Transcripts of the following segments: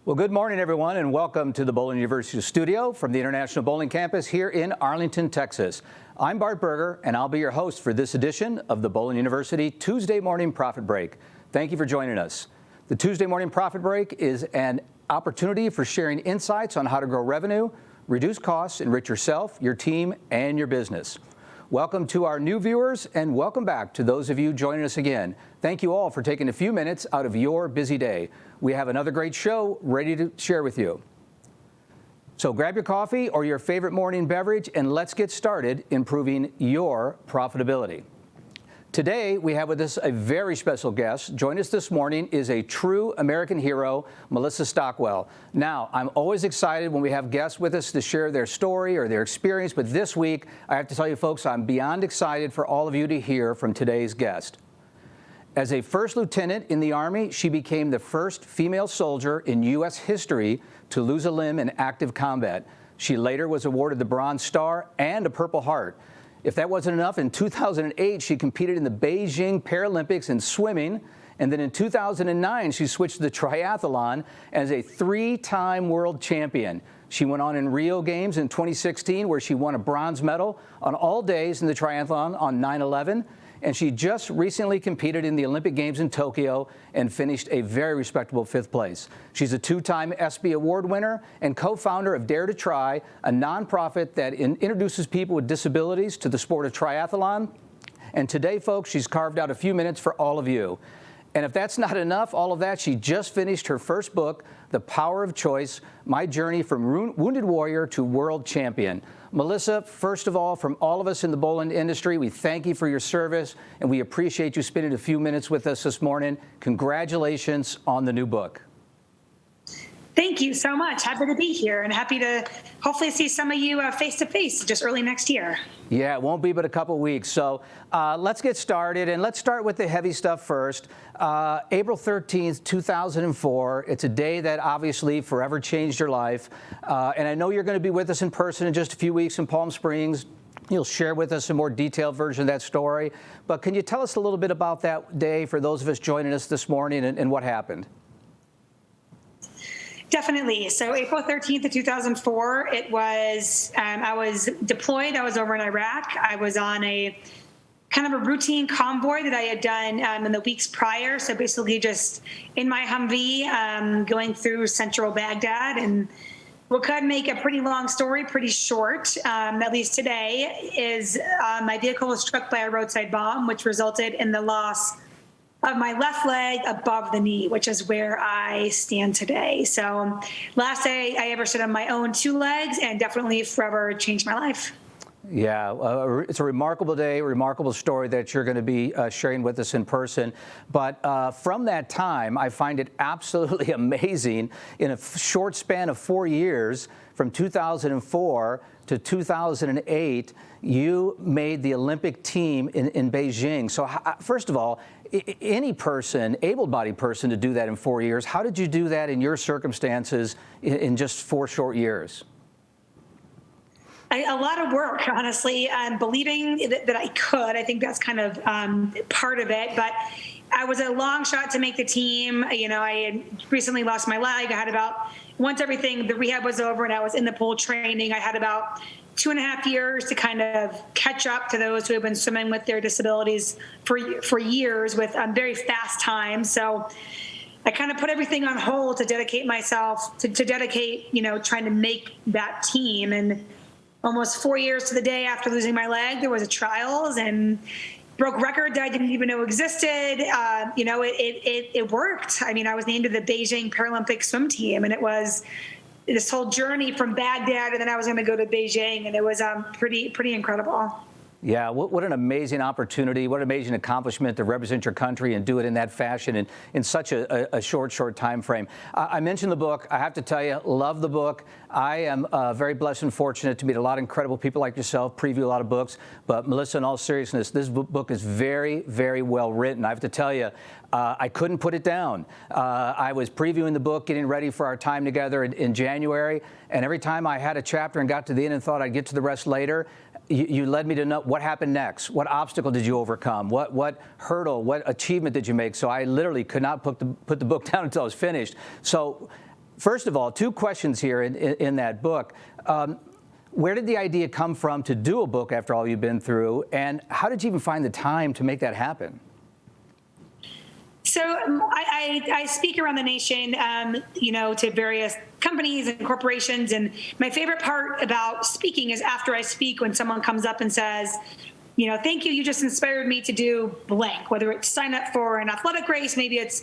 Well, good morning, everyone, and welcome to the Bowling University studio from the International Bowling Campus here in Arlington, Texas. I'm Bart Berger, and I'll be your host for this edition of the Bowling University Tuesday Morning Profit Break. Thank you for joining us. The Tuesday Morning Profit Break is an opportunity for sharing insights on how to grow revenue, reduce costs, enrich yourself, your team, and your business. Welcome to our new viewers, and welcome back to those of you joining us again. Thank you all for taking a few minutes out of your busy day. We have another great show ready to share with you. So grab your coffee or your favorite morning beverage, and let's get started improving your profitability. Today, we have with us a very special guest. Joining us this morning is a true American hero, Melissa Stockwell. Now, I'm always excited when we have guests with us to share their story or their experience, but this week, I have to tell you folks, I'm beyond excited for all of you to hear from today's guest. As a first lieutenant in the Army, she became the first female soldier in U.S. history to lose a limb in active combat. She later was awarded the Bronze Star and a Purple Heart. If that wasn't enough, in 2008, she competed in the Beijing Paralympics in swimming, and then in 2009, she switched to the triathlon as a three-time world champion. She went on in Rio Games in 2016, where she won a bronze medal on all days in the triathlon on 9/11, and she just recently competed in the Olympic Games in Tokyo and finished a very respectable 5th place. She's a 2-time ESPY award winner and co-founder of Dare to Try, a nonprofit that introduces people with disabilities to the sport of triathlon. And today, folks, she's carved out a few minutes for all of you. And if that's not enough, all of that, she just finished her first book, The Power of Choice, My Journey from Wounded Warrior to World Champion. Melissa, first of all, from all of us in the bowling industry, we thank you for your service, and we appreciate you spending a few minutes with us this morning. Congratulations on the new book. Thank you so much. Happy to be here and happy to hopefully see some of you face-to-face just early next year. Yeah, it won't be but a couple weeks. So let's get started, and let's start with the heavy stuff first. April 13th, 2004. It's a day that obviously forever changed your life. And I know you're going to be with us in person in just a few weeks in Palm Springs. You'll share with us a more detailed version of that story. But can you tell us a little bit about that day for those of us joining us this morning and what happened? Definitely. So April 13th of 2004, it was, I was deployed. I was over in Iraq. I was on a kind of a routine convoy that I had done in the weeks prior. So basically just in my Humvee going through central Baghdad. And what could make a pretty long story pretty short, at least today, is my vehicle was struck by a roadside bomb, which resulted in the loss of my left leg above the knee, which is where I stand today. So last day I ever stood on my own 2 legs, and definitely forever changed my life. Yeah, it's a remarkable day, a remarkable story that you're going to be sharing with us in person. But from that time, I find it absolutely amazing. In a short span of 4 years, from 2004 to 2008, you made the Olympic team in Beijing. So first of all, any person, able-bodied person, to do that in 4 years, how did you do that in your circumstances in just 4 short years? A lot of work, honestly, and believing that I could. I think that's kind of part of it. But I was a long shot to make the team. You know, I had recently lost my leg. I had once everything, the rehab was over and I was in the pool training, I had about 2.5 years to kind of catch up to those who have been swimming with their disabilities for years with very fast times. So I kind of put everything on hold to dedicate myself to dedicate, trying to make that team. And almost 4 years to the day after losing my leg, there was a trials and broke record that I didn't even know existed. It worked. I mean, I was named to the Beijing Paralympic swim team, and it was this whole journey from Baghdad, and then I was going to go to Beijing, and it was pretty incredible. Yeah, what an amazing opportunity, what an amazing accomplishment to represent your country and do it in that fashion and in such a short time frame. I mentioned the book. I have to tell you, love the book. I am very blessed and fortunate to meet a lot of incredible people like yourself, preview a lot of books. But Melissa, in all seriousness, this book is very, very well written. I have to tell you, I couldn't put it down. I was previewing the book, getting ready for our time together in January, and every time I had a chapter and got to the end and thought I'd get to the rest later, you led me to know what happened next. What obstacle did you overcome? What hurdle, what achievement did you make? So I literally could not put the book down until I was finished. So first of all, two questions here in that book. Where did the idea come from to do a book after all you've been through, and how did you even find the time to make that happen? So I speak around the nation, to various companies and corporations. And my favorite part about speaking is after I speak, when someone comes up and says, thank you, you just inspired me to do blank, whether it's sign up for an athletic race, maybe it's,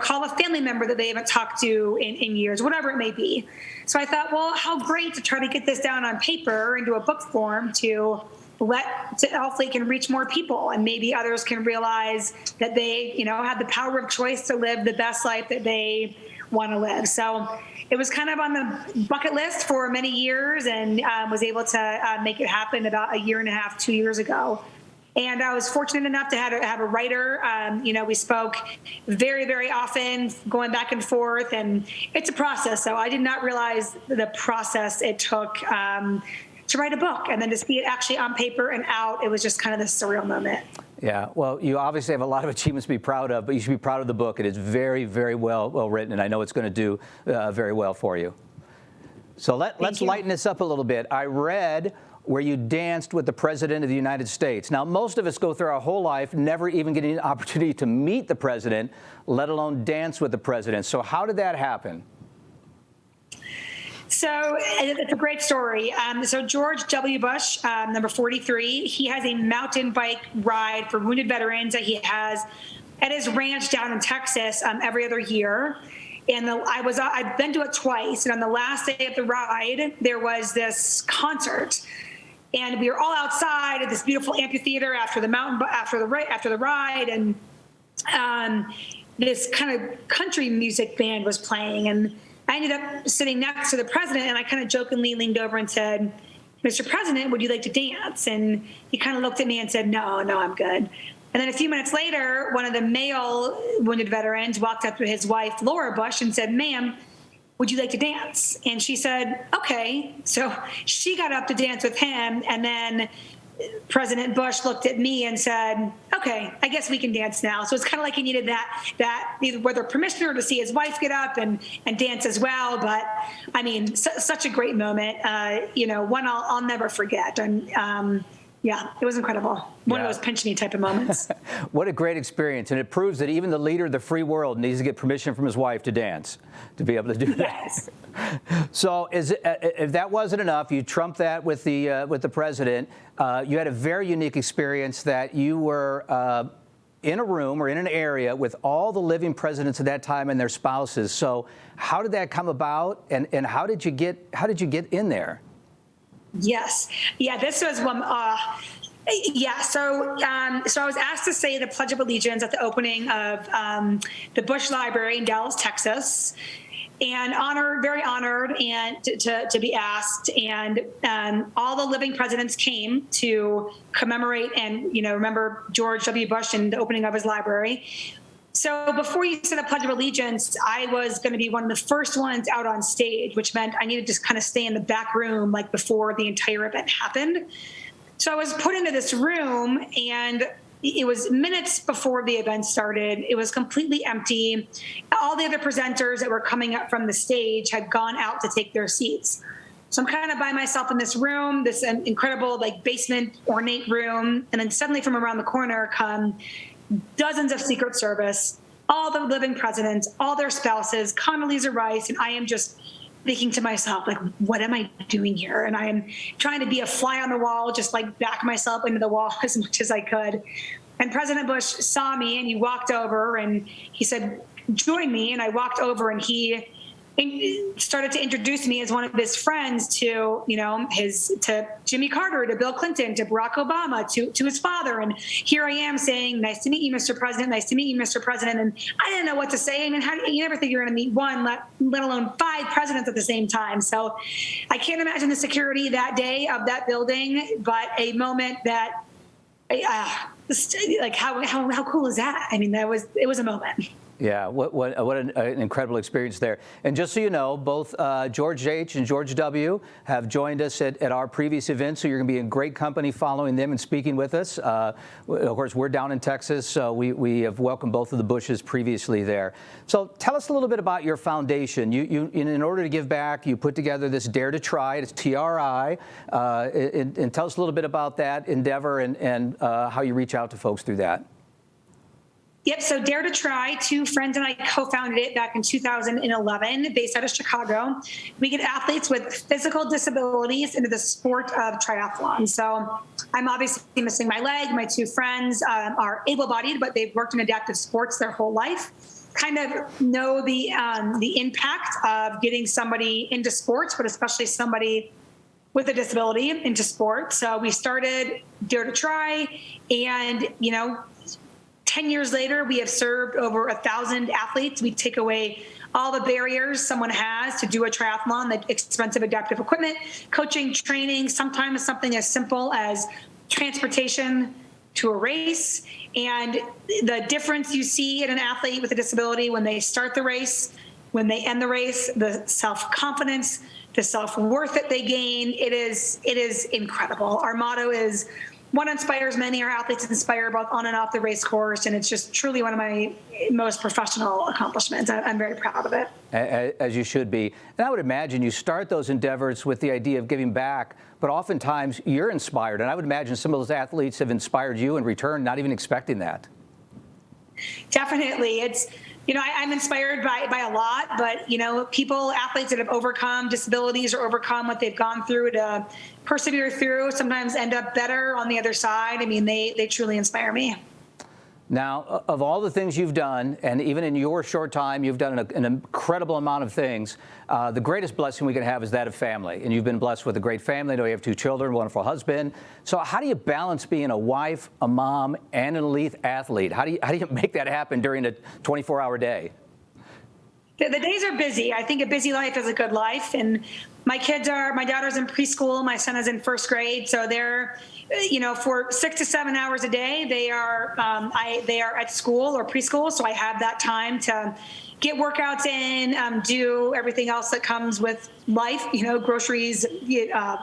call a family member that they haven't talked to in years, whatever it may be. So I thought, well, how great to try to get this down on paper into a book form to hopefully can reach more people, and maybe others can realize that they, have the power of choice to live the best life that they want to live. So it was kind of on the bucket list for many years, and was able to make it happen about a year and a half, 2 years ago. And I was fortunate enough to have a writer. We spoke very, very often, going back and forth, and it's a process. So I did not realize the process it took to write a book, and then to see it actually on paper and out. It was just kind of this surreal moment. Yeah, well, you obviously have a lot of achievements to be proud of, but you should be proud of the book. It is very, very well written, and I know it's going to do very well for you. So let's lighten this up a little bit. I read where you danced with the President of the United States. Now, most of us go through our whole life never even getting an opportunity to meet the President, let alone dance with the President. So how did that happen? So it's a great story. So George W. Bush, number 43, he has a mountain bike ride for wounded veterans that he has at his ranch down in Texas every other year. And I've been to it twice. And on the last day of the ride, there was this concert. And we were all outside at this beautiful amphitheater after the ride. And this kind of country music band was playing. And I ended up sitting next to the president, and I kind of jokingly leaned over and said, "Mr. President, would you like to dance?" And he kind of looked at me and said, no, I'm good. And then a few minutes later, one of the male wounded veterans walked up to his wife, Laura Bush, and said, "Ma'am, would you like to dance?" And she said, "Okay." So she got up to dance with him, and then President Bush looked at me and said, "Okay, I guess we can dance now." So it's kind of like he needed that either whether permission or to see his wife get up and dance as well. But I mean, such a great moment, one I'll never forget. And yeah, it was incredible. One of those pinch me type of moments. What a great experience. And it proves that even the leader of the free world needs to get permission from his wife to dance, to be able to do that. Yes. So if that wasn't enough, you trumped that with the president. You had a very unique experience that you were in a room or in an area with all the living presidents at that time and their spouses. So how did that come about, and how did you get in there? Yes. Yeah, this was one. So I was asked to say the Pledge of Allegiance at the opening of the Bush Library in Dallas, Texas, and very honored and to be asked. And all the living presidents came to commemorate and remember George W. Bush and the opening of his library. So before you said the Pledge of Allegiance, I was going to be one of the first ones out on stage, which meant I needed to kind of stay in the back room like before the entire event happened. So I was put into this room, and it was minutes before the event started. It was completely empty. All the other presenters that were coming up from the stage had gone out to take their seats. So I'm kind of by myself in this room, this incredible basement ornate room. And then suddenly from around the corner come dozens of Secret Service, all the living presidents, all their spouses, Condoleezza Rice, and I am just thinking to myself, what am I doing here? And I am trying to be a fly on the wall, just back myself into the wall as much as I could. And President Bush saw me, and he walked over and he said, "Join me." And I walked over, and he started to introduce me as one of his friends to Jimmy Carter, to Bill Clinton, to Barack Obama, to his father. And here I am saying, "Nice to meet you, Mr. President. Nice to meet you, Mr. President." And I didn't know what to say. I mean, you never think you're going to meet one, let alone 5 presidents at the same time. So I can't imagine the security that day of that building, but a moment that, how cool is that? I mean, it was a moment. Yeah, what an incredible experience there. And just so you know, both George H. and George W. have joined us at our previous event, so you're going to be in great company following them and speaking with us. Of course, we're down in Texas, so we have welcomed both of the Bushes previously there. So tell us a little bit about your foundation. You in order to give back, you put together this Dare to Try. It's TRI. And tell us a little bit about that endeavor and how you reach out to folks through that. Yep. So Dare to Try, two friends and I co-founded it back in 2011, based out of Chicago. We get athletes with physical disabilities into the sport of triathlon. So I'm obviously missing my leg. My two friends are able-bodied, but they've worked in adaptive sports their whole life. Kind of know the impact of getting somebody into sports, but especially somebody with a disability into sport. So we started Dare to Try, and 10 years later, we have served over 1,000 athletes. We take away all the barriers someone has to do a triathlon, like expensive adaptive equipment, coaching, training, sometimes something as simple as transportation to a race. And the difference you see in an athlete with a disability when they start the race, when they end the race, the self-confidence, the self-worth that they gain, it is incredible. Our motto is, one inspires many. Our athletes inspire both on and off the race course, and it's just truly one of my most professional accomplishments. I'm very proud of it. As you should be. And I would imagine you start those endeavors with the idea of giving back, but oftentimes you're inspired. And I would imagine some of those athletes have inspired you in return, not even expecting that. Definitely. It's, I'm inspired by a lot, but, athletes that have overcome disabilities or overcome what they've gone through to persevere through sometimes end up better on the other side. I mean, they truly inspire me. Now, of all the things you've done, and even in your short time, you've done an incredible amount of things. The greatest blessing we can have is that of family. And you've been blessed with a great family. I know you have two children, a wonderful husband. So how do you balance being a wife, a mom, and an elite athlete? How do you make that happen during a 24-hour day? The days are busy. I think a busy life is a good life. And my daughter's in preschool. My son is in first grade. So they're, for 6 to 7 hours a day, they are at school or preschool. So I have that time to get workouts in, do everything else that comes with life, groceries,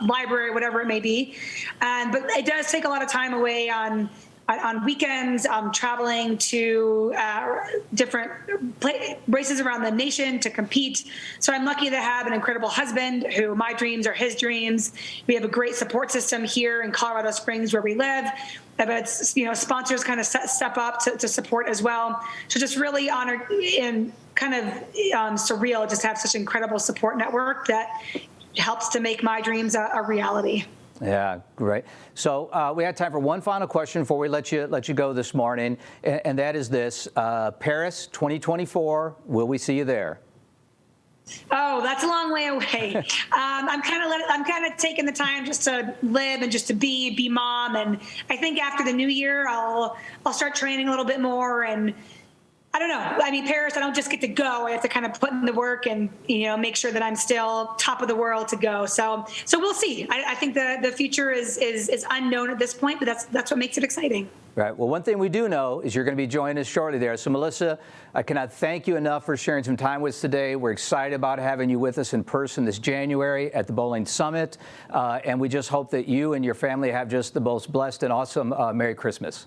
library, whatever it may be. But it does take a lot of time away on weekends, traveling to different races around the nation to compete. So I'm lucky to have an incredible husband who my dreams are his dreams. We have a great support system here in Colorado Springs where we live. But sponsors kind of step up to support as well. So just really honored and kind of surreal just to have such an incredible support network that helps to make my dreams a reality. Yeah, great. So we had time for one final question before we let you go this morning, and that is this: Paris 2024. Will we see you there? Oh, that's a long way away. I'm kind of taking the time just to live and just to be mom, and I think after the new year, I'll start training a little bit more. And I don't know. I mean, Paris, I don't just get to go. I have to kind of put in the work and, make sure that I'm still top of the world to go. So we'll see. I think the future is unknown at this point, but that's what makes it exciting. Right. Well, one thing we do know is you're going to be joining us shortly there. So, Melissa, I cannot thank you enough for sharing some time with us today. We're excited about having you with us in person this January at the Bowling Summit. And we just hope that you and your family have just the most blessed and awesome Merry Christmas.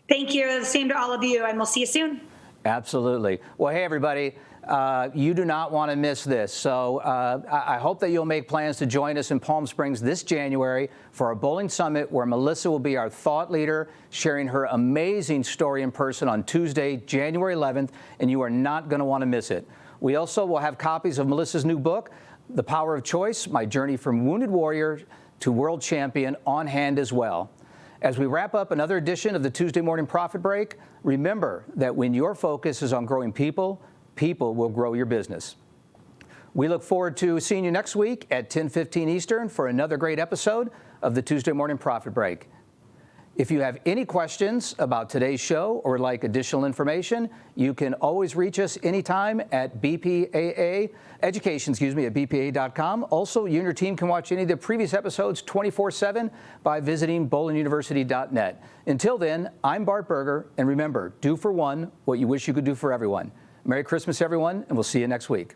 Thank you. The same to all of you, and we'll see you soon. Absolutely. Well, hey, everybody. You do not want to miss this. So I hope that you'll make plans to join us in Palm Springs this January for our Bowling Summit, where Melissa will be our thought leader, sharing her amazing story in person on Tuesday, January 11th, and you are not going to want to miss it. We also will have copies of Melissa's new book, The Power of Choice, My Journey from Wounded Warrior to World Champion, on hand as well. As we wrap up another edition of the Tuesday Morning Profit Break, remember that when your focus is on growing people, people will grow your business. We look forward to seeing you next week at 10:15 Eastern for another great episode of the Tuesday Morning Profit Break. If you have any questions about today's show or would like additional information, you can always reach us anytime at education, at bpa.com. Also, you and your team can watch any of the previous episodes 24/7 by visiting bowlinuniversity.net. Until then, I'm Bart Berger, and remember, do for one what you wish you could do for everyone. Merry Christmas, everyone, and we'll see you next week.